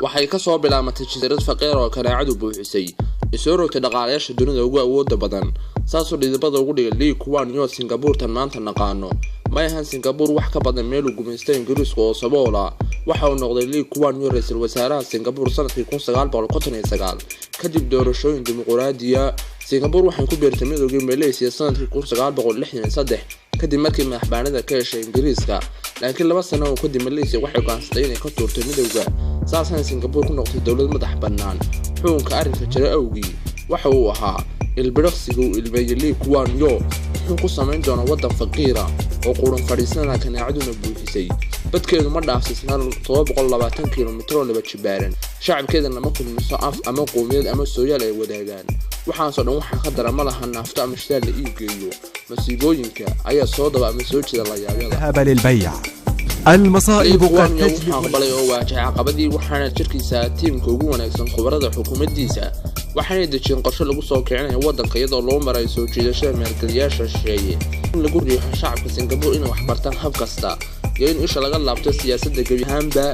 waxay ka soo bilaamatay jasiirad faqiir oo kanaacadu buuxisay isoo rogtay dhaqaalayaasha dunida ugu awoodda badan saasoo dhidibada ugu dhigay Lee Kuan Yew Singapore tan maanta naqaano ma ahan Singapore wax ka badan meel uu gumaystay Ingiriiska oo saboola waxa uu noqday Lee Kuan Yew ra'iisul wasaaraha Singapore sanadkii 1959 kadib doorashooyin dimuqraadiya Singapore waxay ku beertay midowgii Malaysia sanadkii 1963 kadib markii madaxbannaanida ka heshay Ingiriiska laakiin 2 sano kadib Malaysia waxay go'aansatay inay ka tuurto midowga saasana Singapore ku noqotay dawlad madax bannaan xukunka arrinka jira awgii waxa uu ahaa ilbiriqsigu ilmeeyay Lee Kuan Yew wuxuu ku samayn doonaa wadan faqiira oo quran fadhiisana kanaacaduna buuxisay badkeedu ma dhaafsisna 720 kiiloomitir oo laba jibaaran shacabkeedana ma kulmiso af ama qoomiyad ama sooyaal ay wadaagaan waxaan soo dhan waxa ka darama laha naafta ama shitaal la iibgeeyo masiibooyinka ayaa soo daba ama soo jeeda la yaabada ذهب للبيع المصائب قد تجلب aqbalay oo waajay caqabadii waxaana jirkiisa tiimka ugu wanaagsan khubarada xukuumaddiisa waxaana dejin qorshe lagu soo kicinayo wadanka iyadoo loo maray soo jiidashada maalgeliyaasha shisheeye in lagu riixo shacabka Singapore inay wax bartaan hab kasta iyo in isha laga laabto siyaasadda gabi ahaanba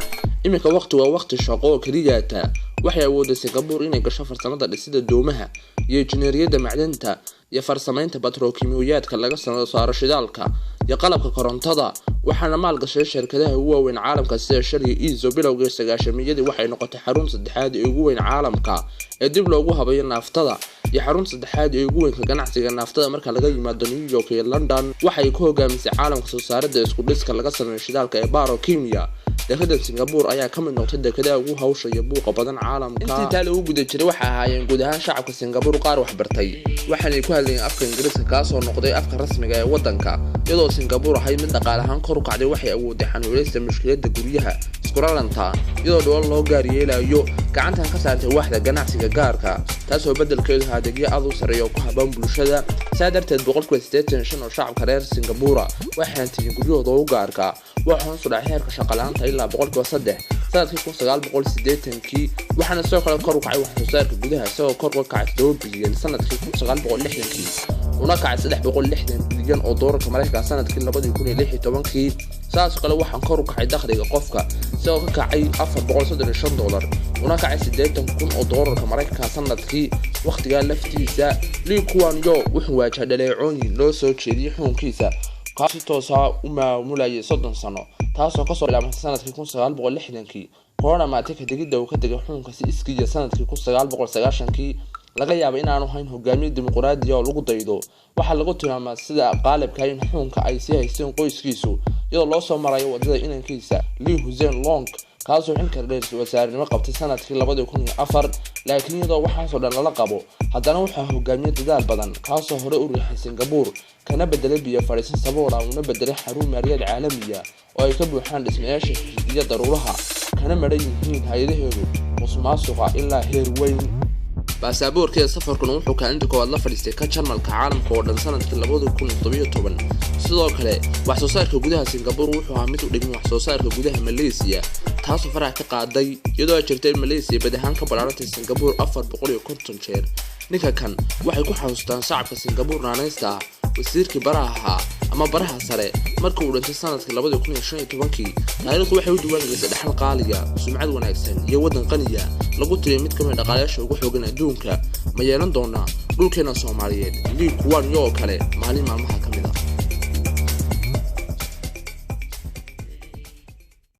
imika waqti waa waqti shaqo oo kaliyaata waxay awoodday Singapore inay gasho farsamada dhisida doomaha iyo injineeriyadda macdanta iyo farsamaynta batrookimiyaadka laga saaro shidaalka iyo qalabka korontada waxaana maalgashay shirkadaha ugu weyn caalamka sida Shell iyo Esso bilowgii 90-yadii waxay noqotay xarun saddexaad ee ugu weyn caalamka ee dib loogu habeeyo naaftada iyo xarun saddexaad ee ugu weyn ka ganacsiga naaftada marka laga yimaado New York iyo London waxay ku hogaamisay caalamka soo saaridda isku dhiska laga sameeyo shidaalka ee Barokimia dekada Singapore ayaa ka mid noqotay dekada ugu hawsha iyo buuqa badan caalamka intii taal ugu guda jiray waxa ahaayeen guud ahaan shacabka Singapore qaar wax bartay waxaanay ku hadlayeen afka Ingiriiska kaas oo noqday afka rasmiga ee wadanka iyadoo Singapore ahay mid dhaqaale ahaan kor u kacday waxay awoodday xanuunaysta mushkiladda guryaha isku raranta iyadoo dhowl loo gaar yeelayo gacantan ka saartay waaxda ganacsiga gaarka taasoo bedelkeedu adeegyo aad u sareeyo ku habaan bulshada saadarteed 85% oo shacabka reer Singapore waxay tigin guryahooda u gaarka waxaan soo dhacay heerka shaqo la'aanta ilaa 3% sanadkii 1980kii waxaana soo kor u kacay wax soo saarka gudaha soo kor u kacay 2 bilyan sanadkii 1960kii una kacay 360 bilyan oo doolarka Mareykanka sanadkii 2016kii saas kale waxaan kor u kacay dakhliga qofka soo ka kacay $435 una kacay 80,000 oo doolarka Mareykanka sanadkii waqtiga laftiisa Lee Kuan Yew wuxuu waajahday dhaleecooyin loo soo jeediyay xukunkiisa kaasi toosa u maamulayay 30 sano taasoo ka soo bilaabatay sanadkii 1960kii korona maatay ka digida uu ka tagay xukunka si iskiya sanadkii 1990kii laga yaabo in aanu hayn hogaamiye dimuqraadiya oo lagu daydo waxa lagu tilmaamaa sida qaalibka in xukunka ay sii haysteen qoyskiisu iyadoo loo soo marayo wadada inankiisa Lee Hsien Loong kaasoo in kala dheer wasaaradnimo qabtay sanadkii 2004 laakiin iyadoo waxaas oo dhan lala qabo haddana waxa hogaamiye dadaal badan kaasoo hore u riixay Singapore kana bedelay biyo fariisin saboola una bedelay xarun maaliyad caalamiya oo ay ka buuxaan dhismayaasha xisbiya daruuraha kana maray yihiin hay'adaheedu musuqmaasuqa ilaa heer weyn baasaboorkeeda safarkuna wuxuu kaalinta koowaad la fadhiistay ka jarmalka caalamka oo dhan sanadkii 2017 sidoo kale wax soo saarka gudaha Singapore wuxuu ahaa mid u dhigmay wax soo saarka gudaha Malaysia taasoo farax ka qaaday iyadoo ay jirtay Malaysia badahaan ka balaarantay Singapore 450 jeer ninka kan waxay ku xasuustaan shacabka Singapore naanaysta wasiirkii baraha ama baraha sare markii uu dhintay sanadkii 2015kii taariikhdu waxay u diiwaangelisay dhaxal qaaliga sumcad wanaagsan iyo wadan qaniya lagu tiriyay mid ka mid dhaqaalayaasha ugu xooggan adduunka ma yeelan doona dhulkeena Soomaaliyeed Lee Kuan Yew kale maalin maalmaha ka mid